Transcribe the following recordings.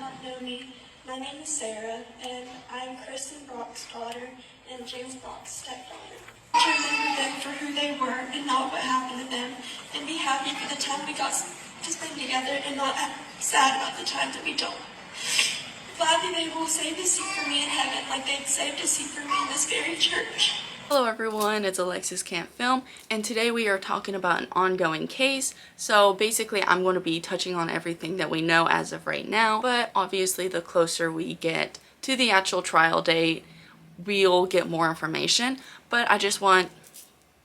not know me, my name is Sarah, and I'm Kristen Brock's daughter and James Brock's stepdaughter. To remember them for who they were and not what happened to them, and be happy for the time we got to spend together and not sad about the time that we don't. Gladly they will save a seat for me in heaven like they'd saved a seat for me in this very church. Hello everyone, it's Alexis Can't Film, and today we are talking about an ongoing case. So basically I'm going to be touching on everything that we know as of right now, but obviously the closer we get to the actual trial date, we'll get more information. But I just want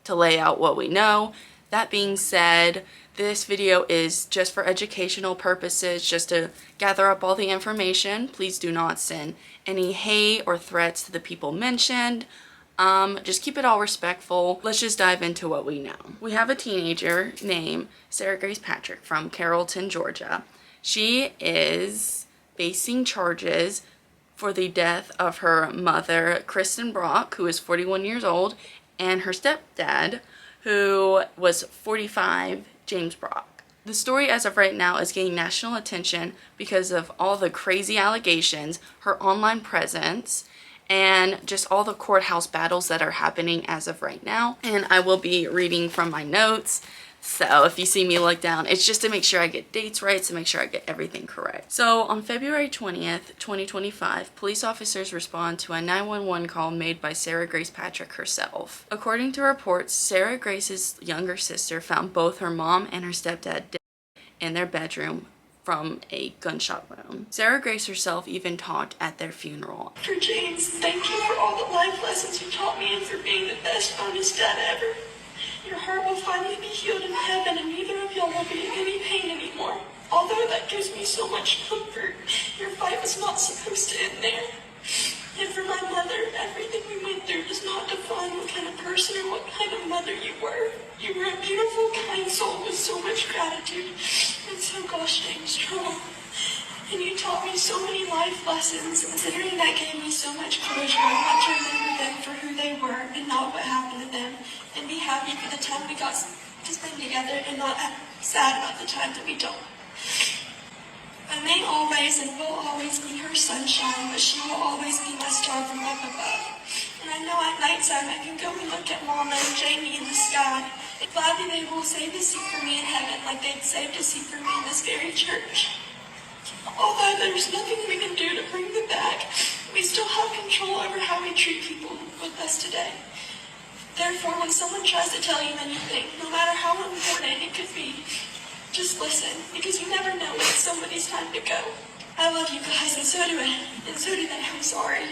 to lay out what we know. That being said, this video is just for educational purposes, just to gather up all the information. Please do not send any hate or threats to the people mentioned. Just keep it all respectful. Let's just dive into what we know. We have a teenager named Sarah Grace Patrick from Carrollton, Georgia. She is facing charges for the death of her mother, Kristen Brock, who is 41 years old, and her stepdad, who was 45, James Brock. The story as of right now is getting national attention because of all the crazy allegations, her online presence, and just all the courthouse battles that are happening as of right now. And I will be reading from my notes, so if you see me look down, it's just to make sure I get dates right, to make sure I get everything correct. So on February 20th, 2025, police officers respond to a 911 call made by Sarah Grace Patrick herself. According to reports, Sarah Grace's younger sister found both her mom and her stepdad dead in their bedroom from a gunshot wound. Sarah Grace herself even talked at their funeral. For James, thank you for all the life lessons you taught me and for being the best honest dad ever. Your heart will finally be healed in heaven and neither of y'all will be in any pain anymore. Although that gives me so much comfort, your fight was not supposed to end there. And for my mother, everything we went through does not define what kind of person or what kind of mother you were. You were a beautiful, kind soul with so much gratitude and so gosh dang strong. And you taught me so many life lessons. Considering that gave me so much closure, I want to remember them for who they were and not what happened to them, and be happy for the time we got to spend together and not sad about the time that we don't. I may always and will always be her sunshine, but she will always be my star from up above. And I know at nighttime I can go and look at Mama and Jamie in the sky, and gladly they will save a seat for me in heaven like they'd saved a seat for me in this very church. Although there's nothing we can do to bring them back, we still have control over how we treat people with us today. Therefore, when someone tries to tell you anything, no matter how important it could be, just listen, because you never know when it's somebody's time to go. I love you guys, and so do I. And so do they. I'm sorry.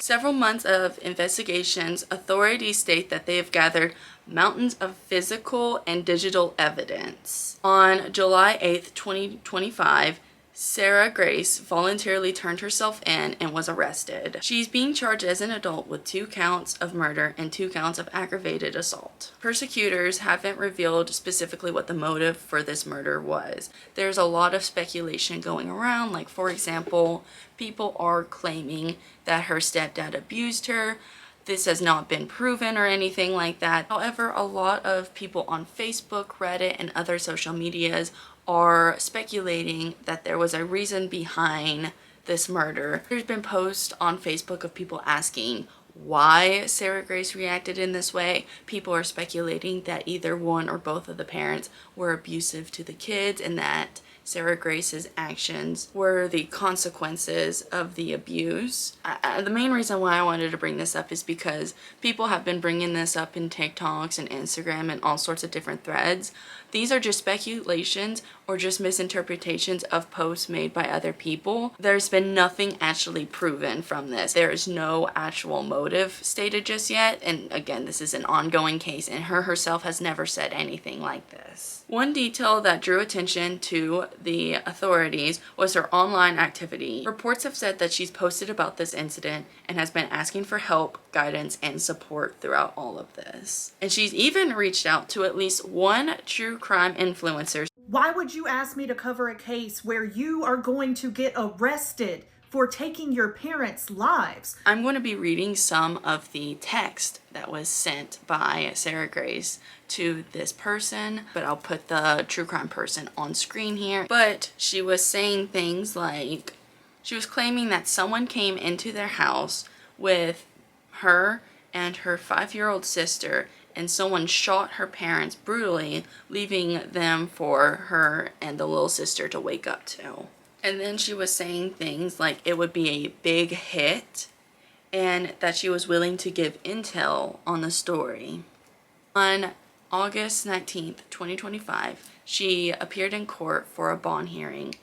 Several months of investigations, authorities state that they have gathered mountains of physical and digital evidence. On July 8th, 2025, Sarah Grace voluntarily turned herself in and was arrested. She's being charged as an adult with 2 counts of murder and 2 counts of aggravated assault. Prosecutors haven't revealed specifically what the motive for this murder was. There's a lot of speculation going around, like for example, people are claiming that her stepdad abused her. This has not been proven or anything like that. However, a lot of people on Facebook, Reddit, and other social medias are speculating that there was a reason behind this murder. There's been posts on Facebook of people asking why Sarah Grace reacted in this way. People are speculating that either one or both of the parents were abusive to the kids and that Sarah Grace's actions were the consequences of the abuse. The main reason why I wanted to bring this up is because people have been bringing this up in TikToks and Instagram and all sorts of different threads. These are just speculations or just misinterpretations of posts made by other people. There's been nothing actually proven from this. There is no actual motive stated just yet. And again, this is an ongoing case and her herself has never said anything like this. One detail that drew attention to the authorities was her online activity. Reports have said that she's posted about this incident and has been asking for help, guidance, and support throughout all of this. And she's even reached out to at least one true crime influencer. Why would you ask me to cover a case where you are going to get arrested for taking your parents' lives. I'm going to be reading some of the text that was sent by Sarah Grace to this person, but I'll put the true crime person on screen here. But she was saying things like, she was claiming that someone came into their house with her and her 5-year-old sister, and someone shot her parents brutally, leaving them for her and the little sister to wake up to. And then she was saying things like it would be a big hit and that she was willing to give intel on the story. On August 19th, 2025, she appeared in court for a bond hearing.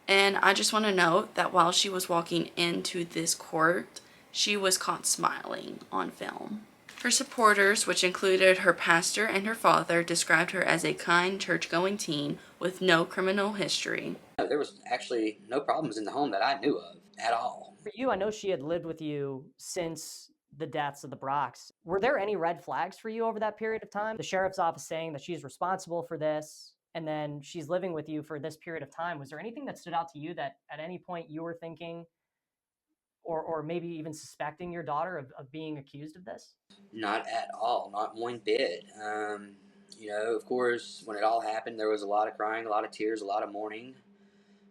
And I just want to note that while she was walking into this court, she was caught smiling on film. Her supporters, which included her pastor and her father, described her as a kind, church-going teen with no criminal history. There was actually no problems in the home that I knew of at all. For you, I know she had lived with you since the deaths of the Brocks. Were there any red flags for you over that period of time? The sheriff's office saying that she's responsible for this, and then she's living with you for this period of time. Was there anything that stood out to you that at any point you were thinking or maybe even suspecting your daughter of being accused of this? Not at all, not one bit. Of course, when it all happened, there was a lot of crying, a lot of tears, a lot of mourning.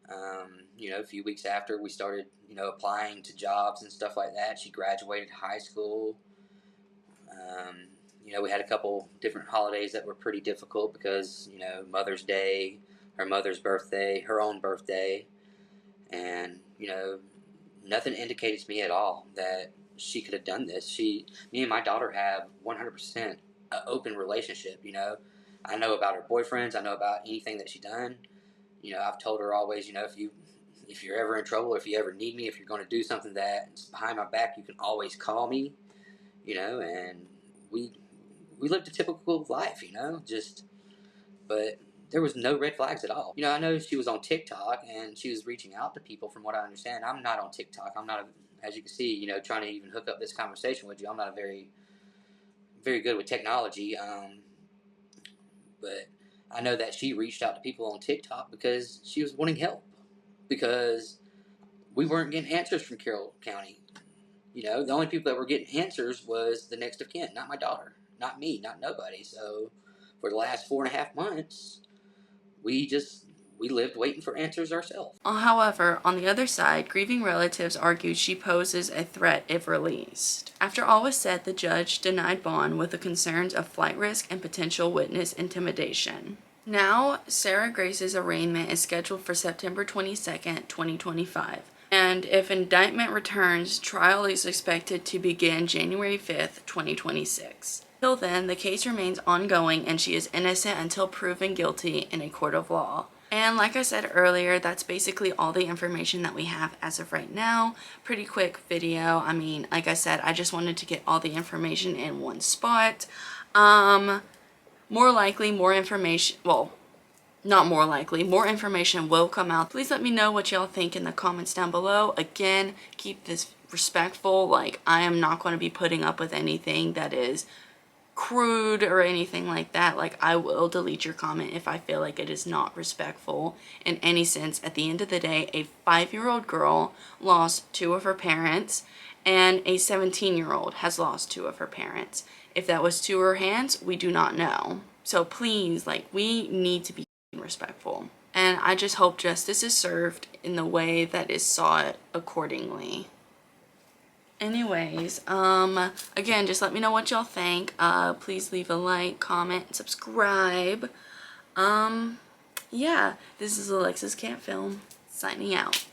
A few weeks after we started, applying to jobs and stuff like that, she graduated high school. We had a couple different holidays that were pretty difficult because, Mother's Day, her mother's birthday, her own birthday. And, nothing indicated to me at all that she could have done this. Me and my daughter have 100% an open relationship, I know about her boyfriends. I know about anything that she done. I've told her always, if you're ever in trouble, if you ever need me, if you're going to do something that's behind my back, you can always call me, and we lived a typical life, but there was no red flags at all. I know she was on TikTok and she was reaching out to people from what I understand. I'm not on TikTok. I'm not, as you can see, trying to even hook up this conversation with you. I'm not a very, very good with technology. But I know that she reached out to people on TikTok because she was wanting help. Because we weren't getting answers from Carroll County. The only people that were getting answers was the next of kin, not my daughter, not me, not nobody. So for the last 4.5 months, we lived waiting for answers ourselves. However, on the other side, grieving relatives argued she poses a threat if released. After all was said, the judge denied bond with the concerns of flight risk and potential witness intimidation. Now, Sarah Grace's arraignment is scheduled for September 22nd, 2025. And if indictment returns, trial is expected to begin January 5th, 2026. Till then, the case remains ongoing and she is innocent until proven guilty in a court of law. And like I said earlier, that's basically all the information that we have as of right now. Pretty quick video. I mean, like I said, I just wanted to get all the information in one spot. More likely, more information, well, not more likely, more information will come out. Please let me know what y'all think in the comments down below. Again, keep this respectful. Like, I am not going to be putting up with anything that is crude or anything like that. Like, I will delete your comment if I feel like it is not respectful in any sense. At the end of the day, a 5-year-old girl lost 2 of her parents and a 17-year-old has lost 2 of her parents. If that was to her hands, we do not know. So please, like, we need to be respectful. And I just hope justice is served in the way that is sought accordingly. Anyways, again, just let me know what y'all think. Please leave a like, comment, subscribe. Yeah, this is Alexis Can't Film, signing out.